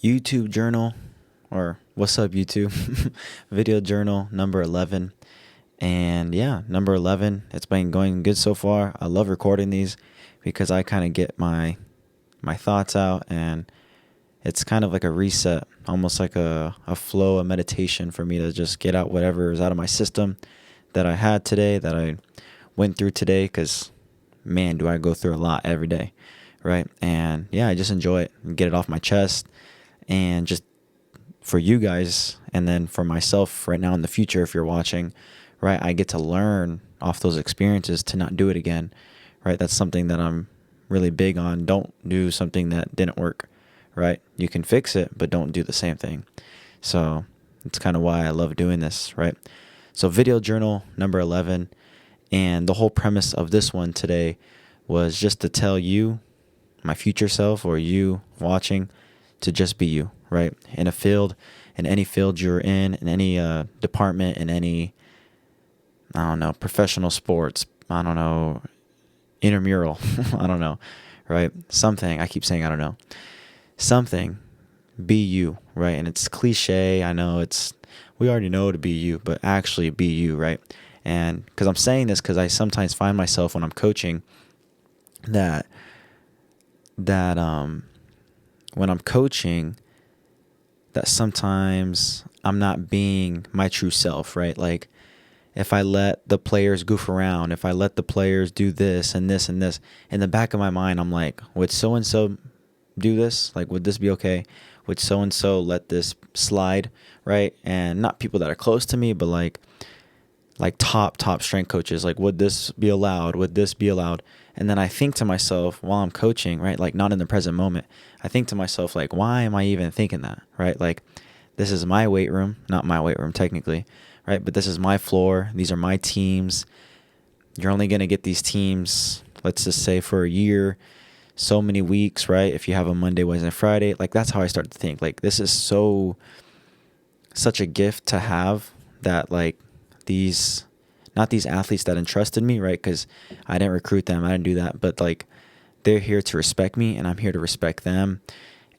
YouTube journal, or what's up, YouTube? Video journal number 11. And yeah, number 11. It's been going good so far. I love recording these because I kind of get my thoughts out, and it's kind of like a reset, almost like a flow, a meditation for me to just get out whatever is out of my system that I had today, that I went through today, because man, do I go through a lot every day, right? And yeah, I just enjoy it and get it off my chest. And just for you guys, and then for myself right now in the future, if you're watching, right, I get to learn off those experiences to not do it again, right? That's something that I'm really big on. Don't do something that didn't work, right? You can fix it, but don't do the same thing. So it's kind of why I love doing this, right? So video journal number 11. And the whole premise of this one today was just to tell you, my future self, or you watching, to just be you, right? In a field, in any field you're in any department, in any, I don't know, professional sports, I don't know, intramural, I don't know, right? Something, I keep saying I don't know. Something, be you, right? And it's cliche, I know we already know to be you, but actually be you, right? And because I'm saying this because I sometimes find myself when I'm coaching that when I'm coaching, that sometimes I'm not being my true self, right? Like if I let the players goof around, if I let the players do this and this and this, in the back of my mind, I'm like, would so and so do this? Like, would this be okay? Would so and so let this slide, right? And not people that are close to me, but like top strength coaches, like, would this be allowed? Would this be allowed? And then I think to myself while I'm coaching, right? Like, not in the present moment. I think to myself, like, why am I even thinking that, right? Like, this is my weight room, not my weight room technically, right? But this is my floor. These are my teams. You're only going to get these teams, let's just say, for a year, so many weeks, right? If you have a Monday, Wednesday, Friday, like, that's how I start to think. Like, this is such a gift to have, that like, not these athletes that entrusted me, right? Because I didn't recruit them, I didn't do that, but like, they're here to respect me, and I'm here to respect them.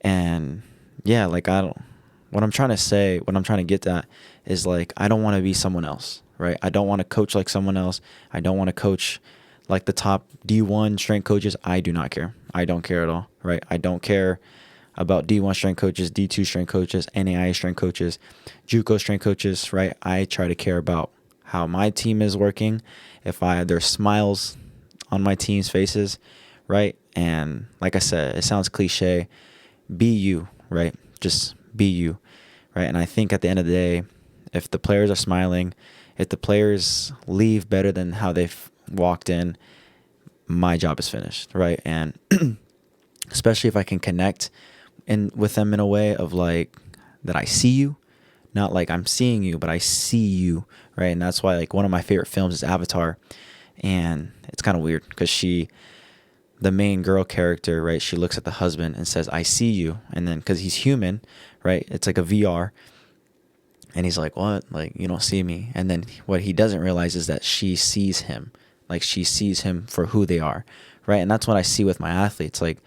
And yeah, like, what I'm trying to say, what I'm trying to get at is, like, I don't want to be someone else, right? I don't want to coach like someone else. I don't want to coach like the top D1 strength coaches. I do not care. I don't care at all, right? I don't care about D1 strength coaches, D2 strength coaches, NAIA strength coaches, JUCO strength coaches, right? I try to care about how my team is working, if there's smiles on my team's faces, right? And like I said, it sounds cliche. Be you, right? Just be you, right? And I think at the end of the day, if the players are smiling, if the players leave better than how they've walked in, my job is finished, right? And especially if I can connect with them in a way of like, that I see you, not like I'm seeing you, but I see you, right? And that's why, like, one of my favorite films is Avatar. And it's kind of weird because the main girl character, right, she looks at the husband and says, I see you. And then, because he's human, right, it's like a VR. And he's like, what? Like, you don't see me. And then what he doesn't realize is that she sees him. Like, she sees him for who they are, right? And that's what I see with my athletes. Like,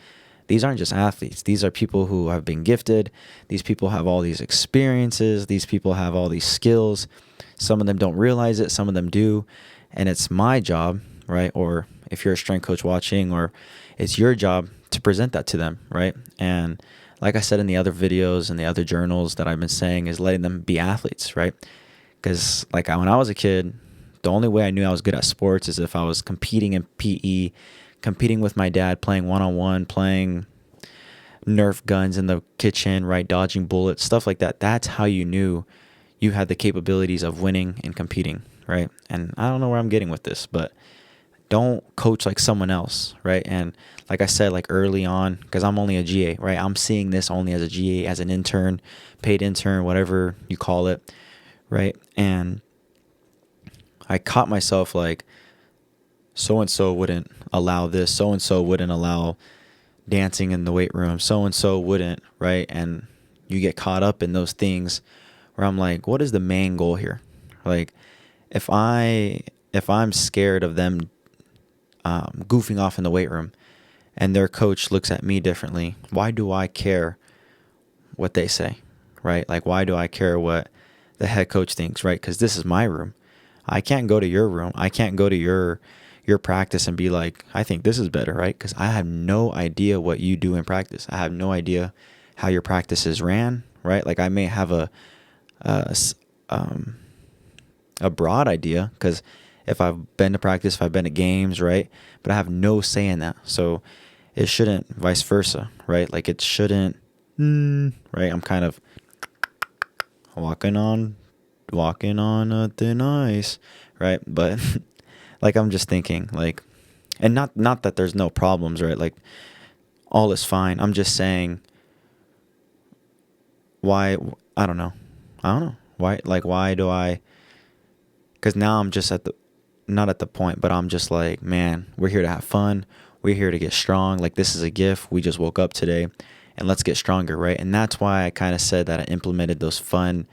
these aren't just athletes. These are people who have been gifted. These people have all these experiences. These people have all these skills. Some of them don't realize it. Some of them do. And it's my job, right? Or if you're a strength coach watching, or it's your job to present that to them, right? And like I said in the other videos and the other journals that I've been saying, is letting them be athletes, right? Because like, when I was a kid, the only way I knew I was good at sports is if I was competing in PE, competing with my dad, playing one-on-one, playing Nerf guns in the kitchen, right? Dodging bullets, stuff like that. That's how you knew you had the capabilities of winning and competing, right? And I don't know where I'm getting with this, but don't coach like someone else, right? And like I said, like early on, because I'm only a GA, right? I'm seeing this only as a GA, as an intern, paid intern, whatever you call it, right? And I caught myself like, so-and-so wouldn't allow this, so-and-so wouldn't allow dancing in the weight room, so-and-so wouldn't, right? And you get caught up in those things where I'm like, what is the main goal here? Like, if I'm scared of them goofing off in the weight room, and their coach looks at me differently, why do I care what they say, right? Like, why do I care what the head coach thinks, right? Because this is my room. I can't go to your room. I can't go to your practice and be like, I think this is better, right? Because I have no idea what you do in practice. I have no idea how your practices ran, right? Like, I may have a broad idea because if I've been to practice, if I've been to games, right? But I have no say in that. So it shouldn't vice versa, right? Like, it shouldn't, right? I'm kind of walking on a thin ice, right? But like, I'm just thinking, like, and not that there's no problems, right? Like, all is fine. I'm just saying, why? I don't know. Why? Like, why do I? Because now I'm just not at the point, but I'm just like, man, we're here to have fun. We're here to get strong. Like, this is a gift. We just woke up today, and let's get stronger, right? And that's why I kind of said that I implemented those fun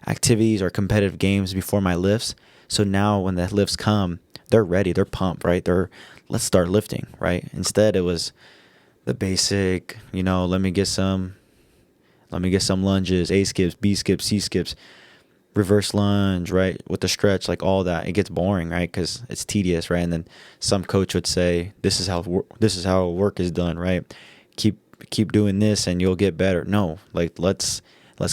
activities or competitive games before my lifts. So now when the lifts come, they're ready. They're pumped, right? Let's start lifting, right? Instead, it was the basic, let me get some lunges, A skips, B skips, C skips, reverse lunge, right? With the stretch, like all that. It gets boring, right? Because it's tedious, right? And then some coach would say, this is how work is done, right? Keep doing this and you'll get better. No, like, let's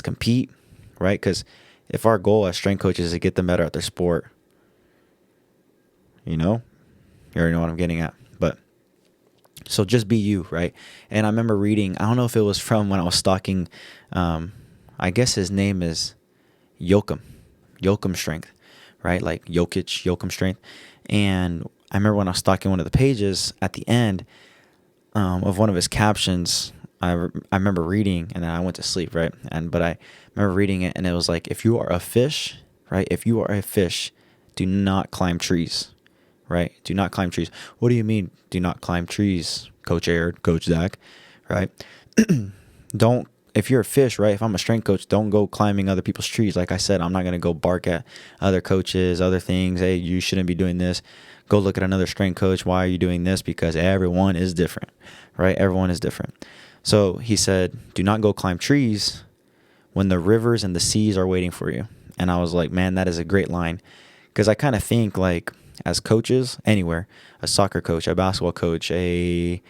compete, right? Because if our goal as strength coaches is to get them better at their sport, you already know what I'm getting at. But so just be you, right? And I remember reading, I don't know if it was from when I was stalking, I guess his name is Yoakum Strength, right? Like Yoakum Strength. And I remember when I was stalking one of the pages at the end of one of his captions, I remember reading, and then I went to sleep, right? But I remember reading it, and it was like, if you are a fish, right? If you are a fish, do not climb trees, right? Do not climb trees. What do you mean, do not climb trees, Coach Aird, Coach Zach, right? If you're a fish, right? If I'm a strength coach, don't go climbing other people's trees. Like I said, I'm not going to go bark at other coaches, other things. Hey, you shouldn't be doing this. Go look at another strength coach. Why are you doing this? Because everyone is different, right? Everyone is different. So he said, do not go climb trees when the rivers and the seas are waiting for you. And I was like, man, that is a great line. Because I kind of think, like, as coaches anywhere, a soccer coach, a basketball coach, a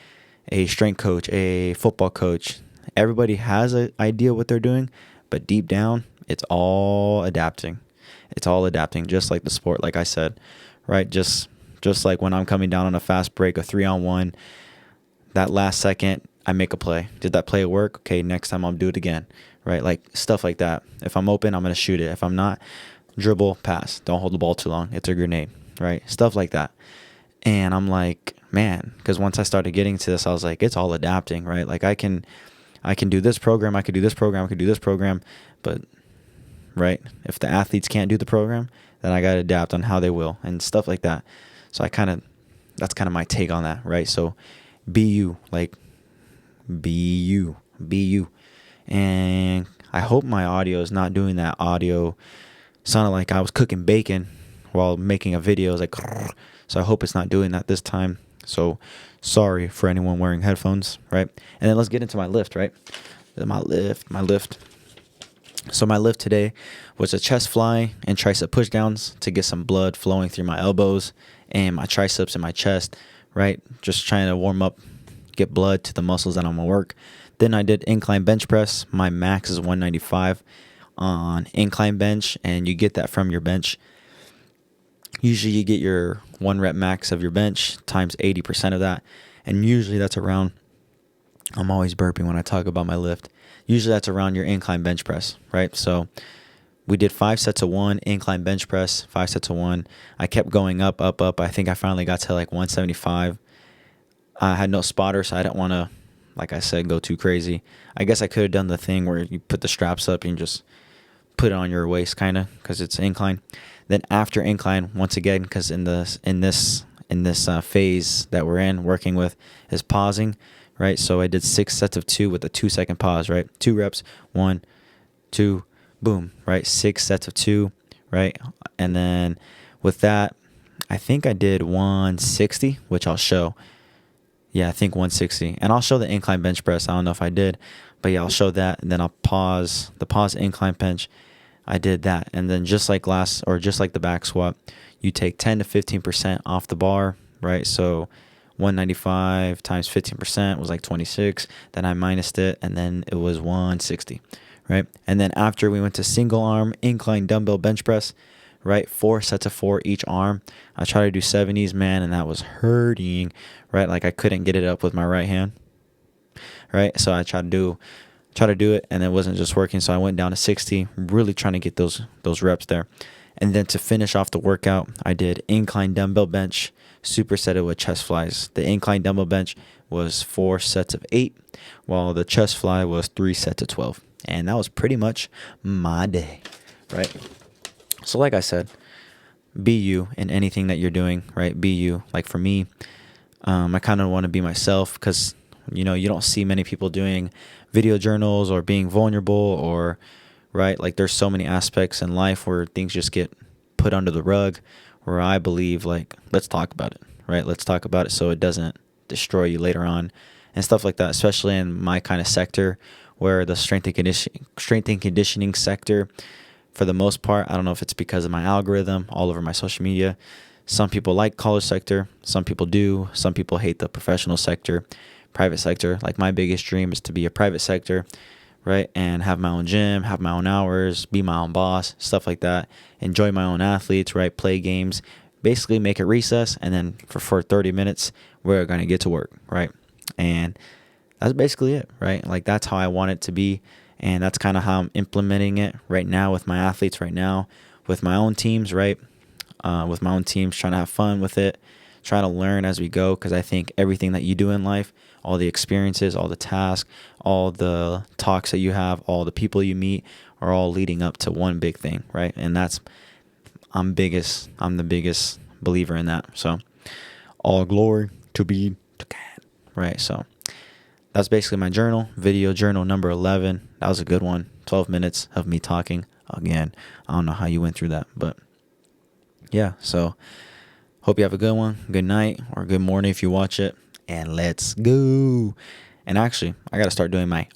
strength coach, a football coach, everybody has an idea what they're doing, but deep down, it's all adapting. It's all adapting, just like the sport, like I said, right? Just like when I'm coming down on a fast break, a 3-on-1, that last second, I make a play. Did that play work? Okay, next time I'll do it again, right? Like, stuff like that. If I'm open, I'm going to shoot it. If I'm not, dribble, pass. Don't hold the ball too long. It's a grenade, right? Stuff like that. And I'm like, man, because once I started getting to this, I was like, it's all adapting, right? Like, I can do this program, I could do this program, I could do this program, but, right, if the athletes can't do the program, then I got to adapt on how they will and stuff like that. So that's kind of my take on that, right? So be you, like, be you. And I hope my audio is not doing that audio. Sounded like I was cooking bacon while making a video. It was like, so I hope it's not doing that this time. So sorry for anyone wearing headphones, right? And then let's get into my lift, right? My lift. So my lift today was a chest fly and tricep push downs to get some blood flowing through my elbows and my triceps and my chest, right? Just trying to warm up, get blood to the muscles that I'm going to work. Then I did incline bench press. My max is 195 on incline bench, and you get that from your bench. Usually you get your 1 rep max of your bench times 80% of that. And usually that's around, I'm always burping when I talk about my lift. Usually that's around your incline bench press, right? So we did 5 sets of 1 incline bench press, 5 sets of 1. I kept going up. I think I finally got to like 175. I had no spotter, so I didn't want to, like I said, go too crazy. I guess I could have done the thing where you put the straps up and just put it on your waist, kind of, because it's incline. Then after incline, once again, because in this phase that we're in, working with is pausing, right? So I did 6 sets of 2 with a 2-second pause, right? 2 reps, 1, 2, boom, right? 6 sets of 2, right? And then with that, I think I did 160, which I'll show. Yeah, I think 160. And I'll show the incline bench press. I don't know if I did, But yeah, I'll show that, and then I'll pause the pause incline bench. I did that, and then just like the back squat, you take 10 to 15% off the bar, right? So 195 times 15% was like 26. Then I minused it, and then it was 160, right? And then after we went to single arm incline dumbbell bench press, right? 4 sets of 4 each arm. I tried to do 70s, man, and that was hurting, right? Like I couldn't get it up with my right hand, right? So I tried to do it, and it wasn't just working. So I went down to 60, really trying to get those reps there. And then to finish off the workout, I did incline dumbbell bench, supersetted with chest flies. The incline dumbbell bench was 4 sets of 8, while the chest fly was 3 sets of 12. And that was pretty much my day, right? So like I said, be you in anything that you're doing, right? Be you. Like for me, I kind of want to be myself because, you don't see many people doing video journals or being vulnerable or, right? Like there's so many aspects in life where things just get put under the rug, where I believe like, let's talk about it, right? Let's talk about it so it doesn't destroy you later on and stuff like that, especially in my kind of sector where the strength and conditioning sector, for the most part, I don't know if it's because of my algorithm all over my social media. Some people like college sector. Some people do. Some people hate the professional sector, private sector. Like my biggest dream is to be a private sector, right? And have my own gym, have my own hours, be my own boss, stuff like that. Enjoy my own athletes, right? Play games, basically make it recess. And then for 30 minutes, we're going to get to work, right? And that's basically it, right? Like that's how I want it to be. And that's kind of how I'm implementing it right now with my athletes right now, with my own teams, right? With my own teams, trying to have fun with it, trying to learn as we go, because I think everything that you do in life, all the experiences, all the tasks, all the talks that you have, all the people you meet are all leading up to one big thing, right? And I'm the biggest believer in that. So all glory to be to God, right? So that's basically my video journal number 11. That was a good one. 12 minutes of me talking again. I don't know how you went through that, but yeah. So hope you have a good one, good night, or good morning if you watch it. And let's go. And actually, I got to start doing my